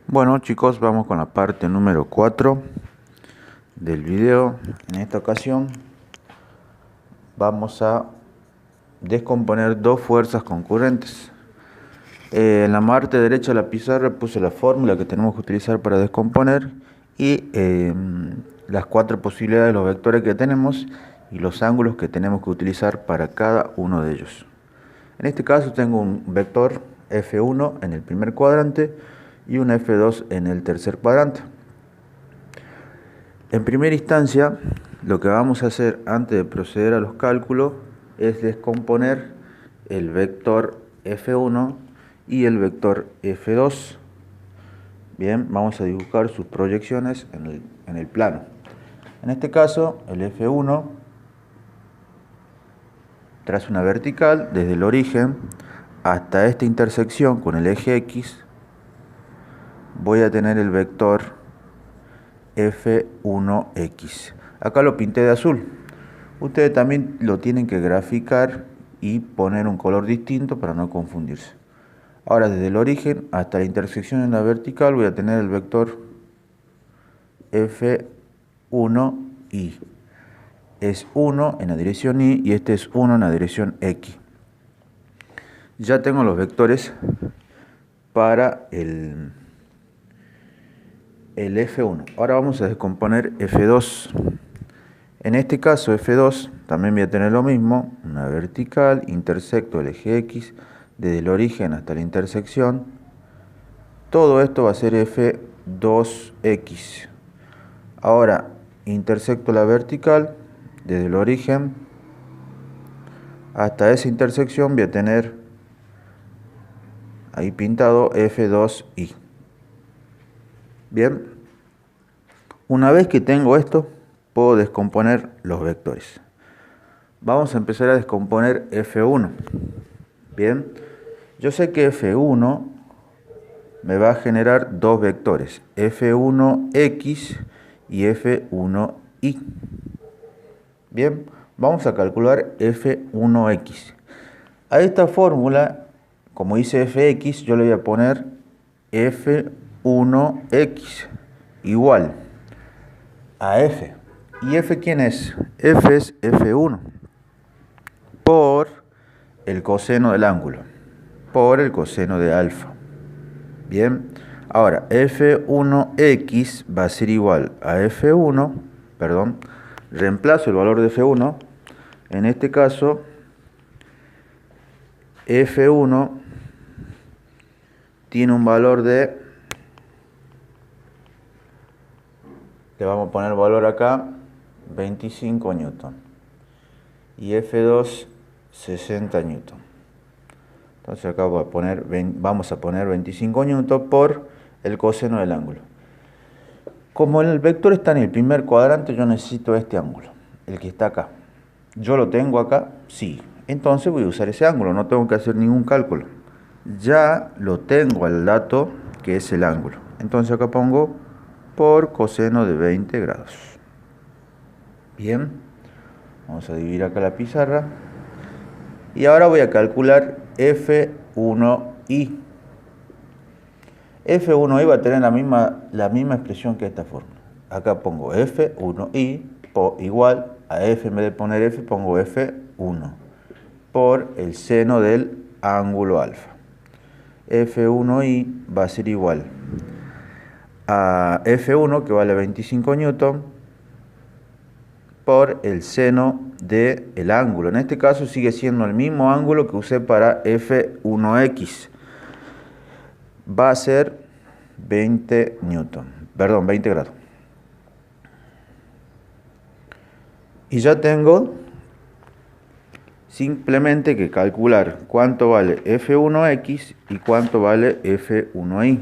Bueno chicos, vamos con la parte número 4 del video. En esta ocasión vamos a descomponer dos fuerzas concurrentes. En la parte derecha de la pizarra puse la fórmula que tenemos que utilizar para descomponer y las cuatro posibilidades de los vectores que tenemos y los ángulos que tenemos que utilizar para cada uno de ellos. En este caso tengo un vector F1 en el primer cuadrante y un F2 en el tercer cuadrante. En primera instancia, lo que vamos a hacer antes de proceder a los cálculos es descomponer el vector F1 y el vector F2. Bien, vamos a dibujar sus proyecciones en el plano. En este caso, el F1 traza una vertical desde el origen hasta esta intersección con el eje X. Voy a tener el vector F1X. Acá lo pinté de azul. Ustedes también lo tienen que graficar y poner un color distinto para no confundirse. Ahora, desde el origen hasta la intersección en la vertical voy a tener el vector F1Y. Es 1 en la dirección Y y este es 1 en la dirección X. Ya tengo los vectores para el F1. Ahora vamos a descomponer F2. En este caso F2 también voy a tener lo mismo, una vertical, intersecto el eje X, desde el origen hasta la intersección. Todo esto va a ser F2X. Ahora intersecto la vertical, desde el origen hasta esa intersección voy a tener ahí pintado F2Y. Bien, una vez que tengo esto, puedo descomponer los vectores. Vamos a empezar a descomponer F1. Bien, yo sé que F1 me va a generar dos vectores, F1X y F1Y. Bien, vamos a calcular F1X. A esta fórmula, como dice Fx, yo le voy a poner F1X igual a F. ¿Y F quién es? F es F1 por el coseno del ángulo, por el coseno de alfa. Bien, ahora F1X va a ser igual a F1, perdón, reemplazo el valor de F1, en este caso F1 tiene un valor de, le vamos a poner valor acá, 25 newton. Y F2, 60 newton. Entonces acá vamos a poner 25 newton por el coseno del ángulo. Como el vector está en el primer cuadrante, yo necesito este ángulo, el que está acá. ¿Yo lo tengo acá? Sí. Entonces voy a usar ese ángulo, no tengo que hacer ningún cálculo. Ya lo tengo al dato que es el ángulo. Entonces acá pongo por coseno de 20 grados. Bien, vamos a dividir acá la pizarra. Y ahora voy a calcular F1Y. F1Y va a tener la misma expresión que esta fórmula. Acá pongo F1Y igual a F, en vez de poner F, pongo F1 por el seno del ángulo alfa. F1Y va a ser igual a F1, que vale 25 newton, por el seno del ángulo. En este caso sigue siendo el mismo ángulo que usé para F1X. Va a ser 20 grados. Y ya tengo simplemente que calcular cuánto vale F1X y cuánto vale F1Y.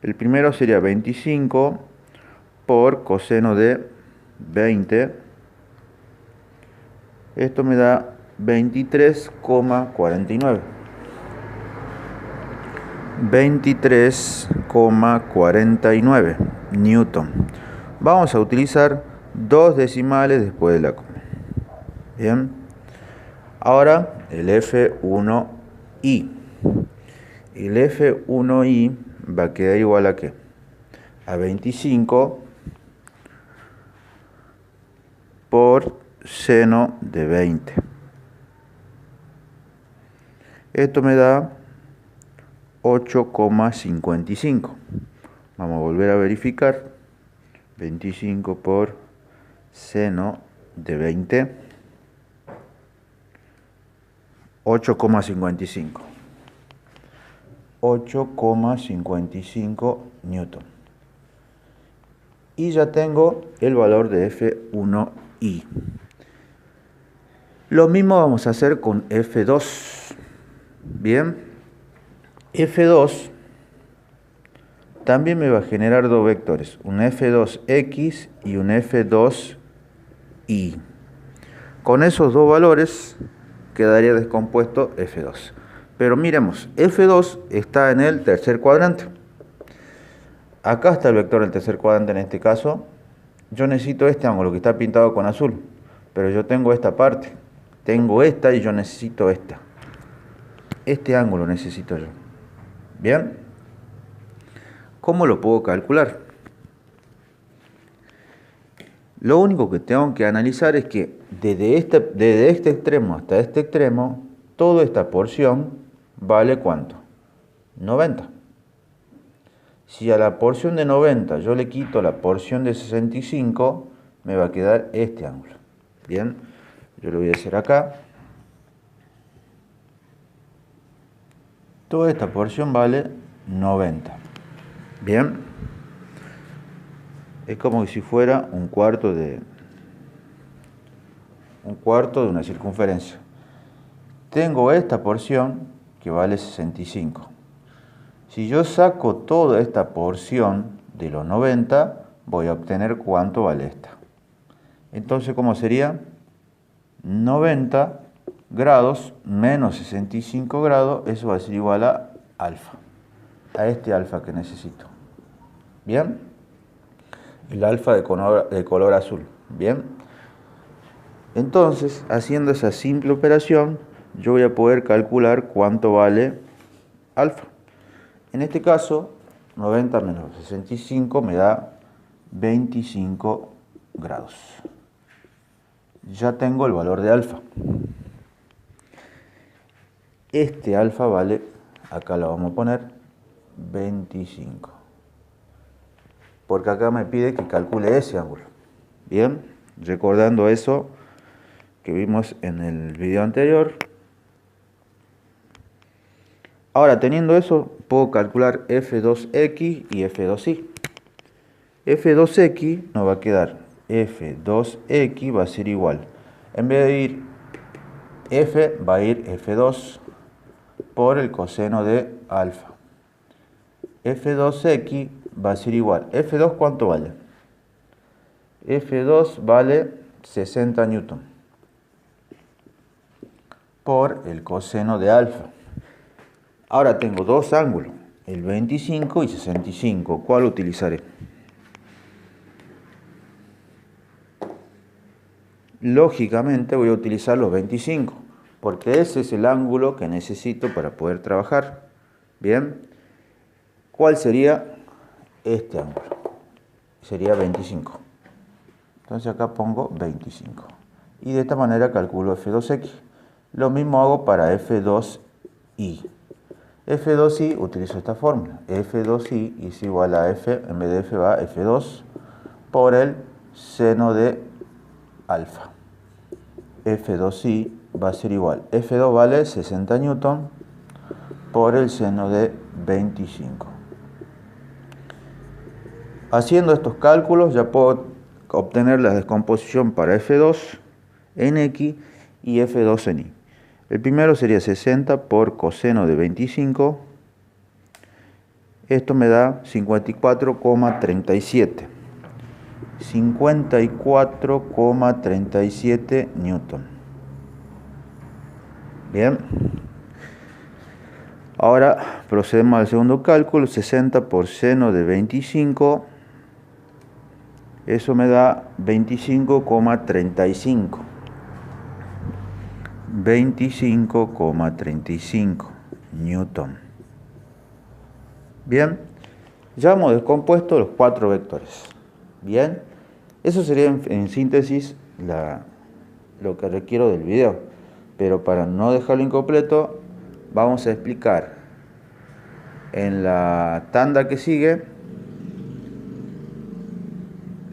El primero sería 25 por coseno de 20. Esto me da 23,49. 23,49 newton. Vamos a utilizar dos decimales después de la coma. Bien. Ahora el F1Y. El F1Y va a quedar igual a ¿qué? a 25 por seno de 20. Esto me da 8,55. Vamos a volver a verificar. 25 por seno de 20. 8,55. 8,55 newton. Y ya tengo el valor de F1i. Lo mismo vamos a hacer con F2. Bien, F2 también me va a generar dos vectores, un F2x y un F2y. Con esos dos valores quedaría descompuesto F2. Pero miremos, F2 está en el tercer cuadrante. Acá está el vector del tercer cuadrante en este caso. Yo necesito este ángulo que está pintado con azul, pero yo tengo esta parte. Tengo esta y yo necesito esta. Este ángulo necesito yo. ¿Bien? ¿Cómo lo puedo calcular? Lo único que tengo que analizar es que desde este extremo hasta este extremo, toda esta porción vale ¿cuánto? 90. Si a la porción de 90 yo le quito la porción de 65, me va a quedar este ángulo. Bien, yo lo voy a hacer acá. Toda esta porción vale 90. Bien. Es como si fuera un cuarto de una circunferencia. Tengo esta porción que vale 65. Si yo saco toda esta porción de los 90, voy a obtener cuánto vale esta. Entonces, ¿cómo sería? 90 grados menos 65 grados, eso va a ser igual a alfa. A este alfa que necesito. ¿Bien? El alfa de color azul. ¿Bien? Entonces, haciendo esa simple operación, yo voy a poder calcular cuánto vale alfa. En este caso, 90 menos 65 me da 25 grados. Ya tengo el valor de alfa. Este alfa vale, acá lo vamos a poner, 25. Porque acá me pide que calcule ese ángulo. Bien, recordando eso que vimos en el video anterior. Ahora, teniendo eso, puedo calcular F2x y F2y. F2x nos va a quedar, F2x va a ser igual. En vez de ir F, va a ir F2 por el coseno de alfa. F2x va a ser igual. F2, ¿cuánto vale? F2 vale 60 newton por el coseno de alfa. Ahora tengo dos ángulos, el 25 y 65. ¿Cuál utilizaré? Lógicamente voy a utilizar los 25, porque ese es el ángulo que necesito para poder trabajar. Bien, ¿cuál sería este ángulo? Sería 25. Entonces acá pongo 25. Y de esta manera calculo F2x. Lo mismo hago para F2y. F2y utilizo esta fórmula. F2y es igual a F, en vez de F va F2 por el seno de alfa. F2y va a ser igual. F2 vale 60 newton por el seno de 25. Haciendo estos cálculos ya puedo obtener la descomposición para F2 en X y F2 en Y. El primero sería 60 por coseno de 25. Esto me da 54,37. 54,37 newton. Bien. Ahora procedemos al segundo cálculo. 60 por seno de 25. Eso me da 25,35. 25,35 newton. Bien, Ya hemos descompuesto los 4 vectores. Bien, eso sería en síntesis lo que requiero del video. Pero para no dejarlo incompleto, vamos a explicar en la tanda que sigue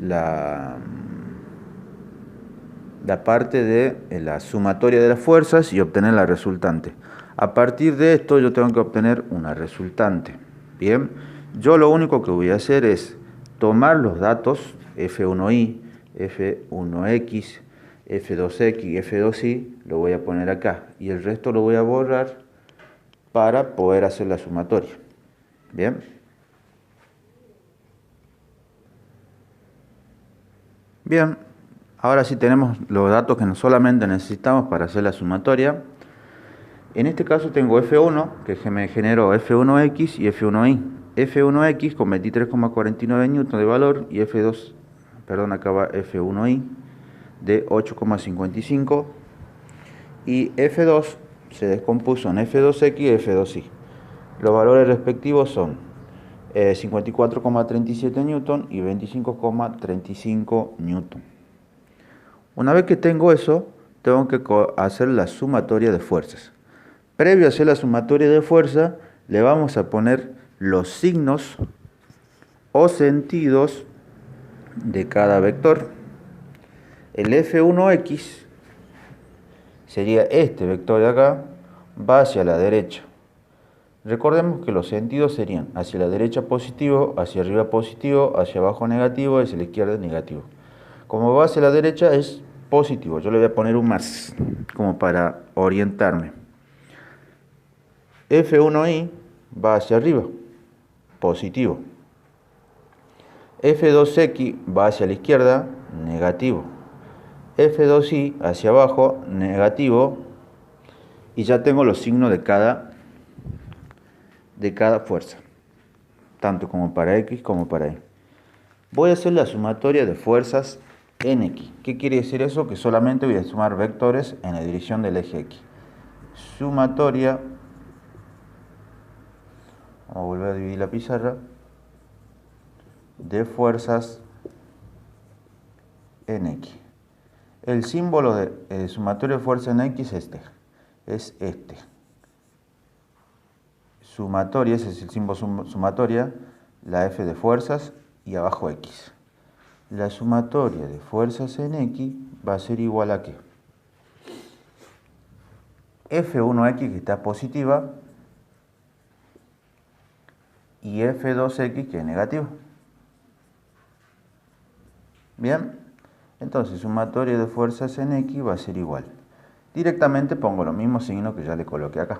la parte de la sumatoria de las fuerzas y obtener la resultante. A partir de esto yo tengo que obtener una resultante. Bien, yo lo único que voy a hacer es tomar los datos F1i, F1x, F2x y F2y, lo voy a poner acá y el resto lo voy a borrar para poder hacer la sumatoria. Bien. Bien, ahora sí tenemos los datos que solamente necesitamos para hacer la sumatoria. En este caso tengo F1, que me generó F1x y F1y. F1x con 23,49 newton de valor y F2, perdón, acá va F1y de 8,55 y F2 se descompuso en F2x y F2y. Los valores respectivos son 54,37 newton y 25,35 newton. Una vez que tengo eso, tengo que hacer la sumatoria de fuerzas. Previo a hacer la sumatoria de fuerza, le vamos a poner los signos o sentidos de cada vector. El F1x sería este vector de acá, va hacia la derecha. Recordemos que los sentidos serían hacia la derecha positivo, hacia arriba positivo, hacia abajo negativo, hacia la izquierda negativo. Como va hacia la derecha es positivo, yo le voy a poner un más, como para orientarme. F1i va hacia arriba, positivo. F2x va hacia la izquierda, negativo. F2y hacia abajo, negativo. Y ya tengo los signos de cada fuerza, tanto como para X como para Y. Voy a hacer la sumatoria de fuerzas en X. ¿Qué quiere decir eso? Que solamente voy a sumar vectores en la dirección del eje X. Sumatoria, vamos a volver a dividir la pizarra, de fuerzas en X. El símbolo de sumatoria de fuerza en X es este. Sumatoria, ese es el símbolo sumatoria, la F de fuerzas y abajo X. La sumatoria de fuerzas en X va a ser igual a ¿qué? F1X, que está positiva, y F2X, que es negativa. Bien, entonces sumatoria de fuerzas en X va a ser igual. Directamente pongo los mismos signos que ya le coloqué acá.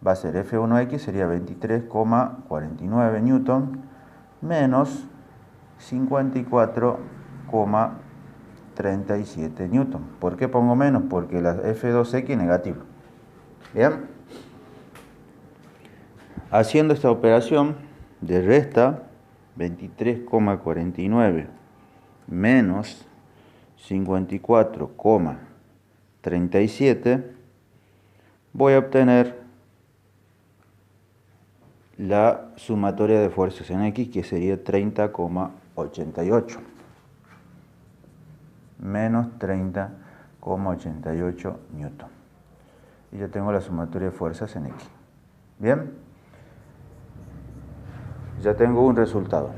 Va a ser F1X, sería 23,49 newton, menos 54,37 newton. ¿Por qué pongo menos? Porque la F2X es negativa. Bien. Haciendo esta operación de resta, 23,49 menos 54,37, voy a obtener la sumatoria de fuerzas en X, que sería 30,88 menos 30,88 newton. Y ya tengo la sumatoria de fuerzas en X. Bien, ya tengo un resultado.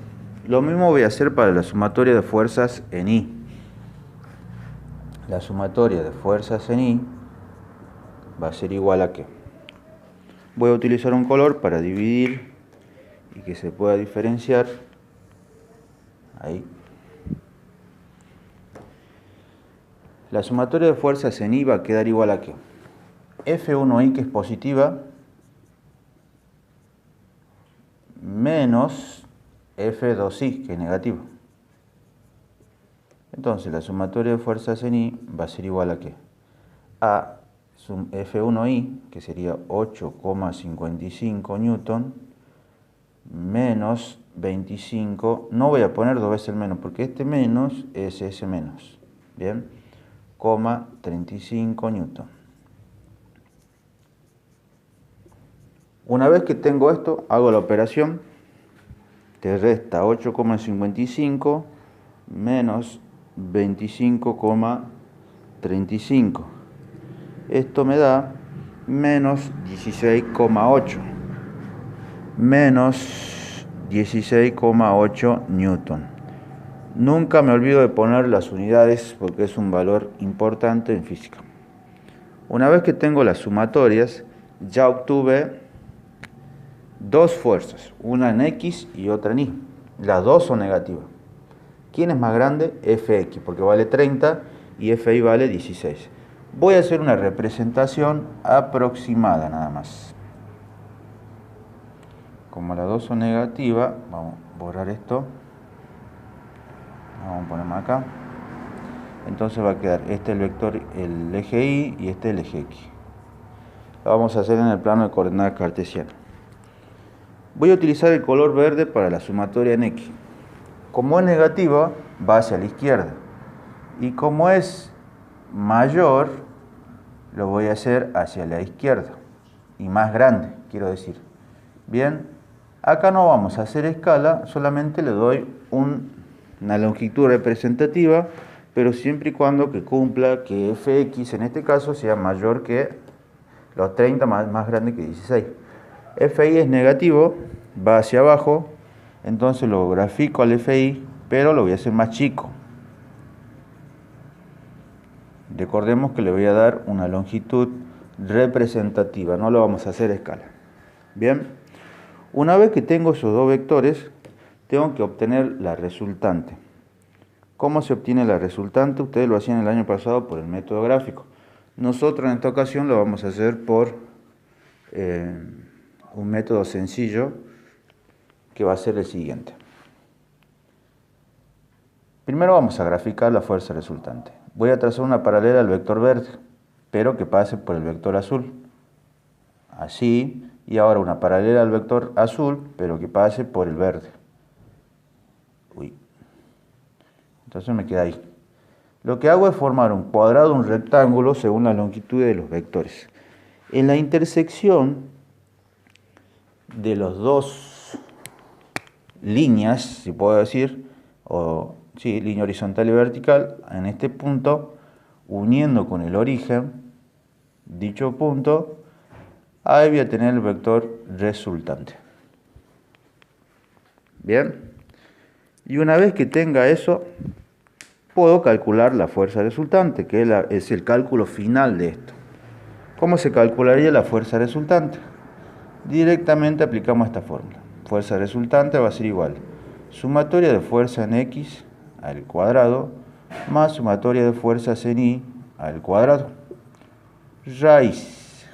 Lo mismo voy a hacer para la sumatoria de fuerzas en Y. La sumatoria de fuerzas en Y va a ser igual a ¿qué? Voy a utilizar un color para dividir y que se pueda diferenciar. Ahí. La sumatoria de fuerzas en Y va a quedar igual a ¿qué? F1i, que es positiva, menos F2i, que es negativo. Entonces la sumatoria de fuerzas en Y va a ser igual a ¿qué? A F1i, que sería 8,55 newton, menos 25, no voy a poner dos veces el menos, porque este menos es ese menos, bien, 35 newton. Una vez que tengo esto, hago la operación te resta 8,55 menos 25,35. Esto me da menos 16,8. Menos 16,8 newton. Nunca me olvido de poner las unidades porque es un valor importante en física. Una vez que tengo las sumatorias, ya obtuve dos fuerzas, una en X y otra en Y. Las dos son negativas. ¿Quién es más grande? Fx, porque vale 30 y Fi vale 16. Voy a hacer una representación aproximada nada más. Como las dos son negativas, vamos a borrar esto. Vamos a ponerme acá. Entonces va a quedar este el vector, el eje Y y este el eje X. Lo vamos a hacer en el plano de coordenadas cartesianas. Voy a utilizar el color verde para la sumatoria en X. Como es negativa, va hacia la izquierda. Y como es mayor, lo voy a hacer hacia la izquierda. Y más grande, quiero decir. Bien, acá no vamos a hacer escala, solamente le doy una longitud representativa, pero siempre y cuando que cumpla que Fx en este caso sea mayor que los 30, más grande que 16. Fi es negativo, va hacia abajo, entonces lo grafico al Fi, pero lo voy a hacer más chico. Recordemos que le voy a dar una longitud representativa, no lo vamos a hacer a escala. Bien, una vez que tengo esos dos vectores, tengo que obtener la resultante. ¿Cómo se obtiene la resultante? Ustedes lo hacían el año pasado por el método gráfico. Nosotros en esta ocasión lo vamos a hacer por un método sencillo que va a ser el siguiente. Primero vamos a graficar la fuerza resultante. Voy a trazar una paralela al vector verde, pero que pase por el vector azul. Así, y ahora una paralela al vector azul, pero que pase por el verde. Entonces me queda ahí. Lo que hago es formar un cuadrado, un rectángulo, según la longitud de los vectores. En la intersección de las dos líneas, si puedo decir, línea horizontal y vertical, en este punto, uniendo con el origen, dicho punto, ahí voy a tener el vector resultante. Bien. Y una vez que tenga eso, puedo calcular la fuerza resultante, que es el cálculo final de esto. ¿Cómo se calcularía la fuerza resultante? Directamente aplicamos esta fórmula. Fuerza resultante va a ser igual sumatoria de fuerza en X al cuadrado más sumatoria de fuerzas en Y al cuadrado. Raíz.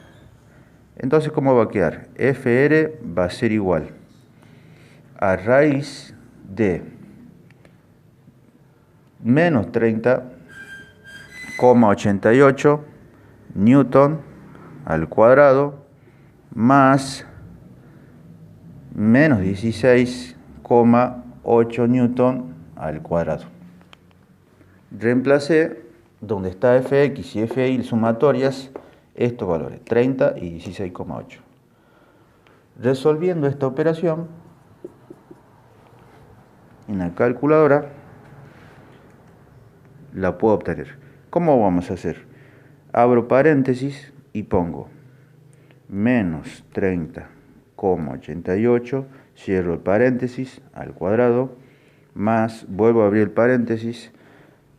Entonces, ¿cómo va a quedar? Fr va a ser igual a raíz de menos 30,88 newton al cuadrado más menos 16,8 newton al cuadrado. Reemplacé donde está Fx y Fi sumatorias estos valores, 30 y 16,8. Resolviendo esta operación en la calculadora, la puedo obtener. ¿Cómo vamos a hacer? Abro paréntesis y pongo menos 30,88, cierro el paréntesis al cuadrado, más, vuelvo a abrir el paréntesis,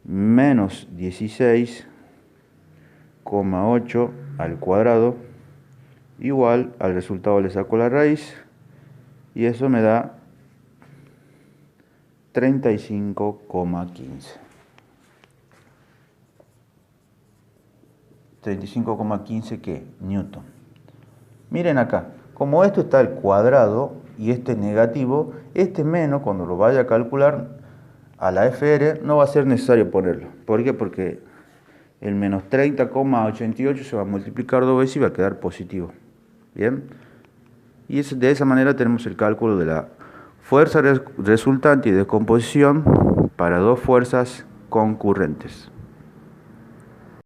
menos 16,8 al cuadrado, igual al resultado le saco la raíz, y eso me da 35,15. 35,15 ¿qué? Newton. Miren acá, como esto está al cuadrado y este es negativo, este menos, cuando lo vaya a calcular a la FR, no va a ser necesario ponerlo. ¿Por qué? Porque el menos 30,88 se va a multiplicar dos veces y va a quedar positivo. ¿Bien? Y de esa manera tenemos el cálculo de la fuerza resultante y descomposición para dos fuerzas concurrentes.